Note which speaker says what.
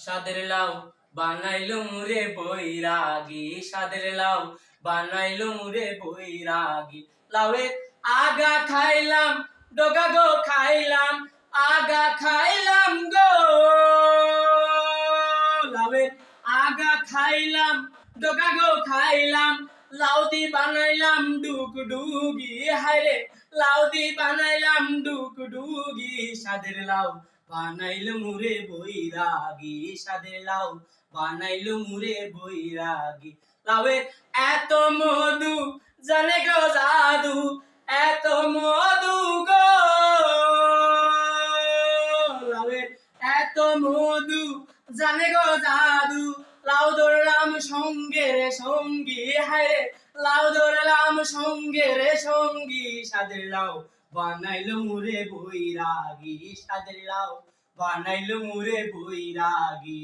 Speaker 1: সাদের লাউ বানাইলো মুরে বৈরাগী, সাদের লাউ বানাইলো মুরে বৈরাগী। লাউয়ের আগা খাইলাম, ডগা গো খাইলাম, আগা খাইলাম গো। লাউয়ের আগা খাইলাম, ডগা গো খাইলাম, লাউ দি বানাইলাম ডুগডুগি। হায়রে লাউ দি বানাইলাম ডুগডুগি। সাদের লাউ বানাইলো মুরে বৈরাগী, সাদের লাউ বানাইলো মুরে বৈরাগী। লাউয়ের এত মধু জানে গো জাদু, এত মধু গো। লাউয়ের এত মধু জানে গো জাদু, লাউ ধরলাম সঙ্গে রে সঙ্গী। হায়রে লাউ ধরলাম সঙ্গে রে সঙ্গী। সাদের লাউ বানাইলো মুরে বৈরাগী, সাদের লাউ বানাইলো মুরে বৈরাগী।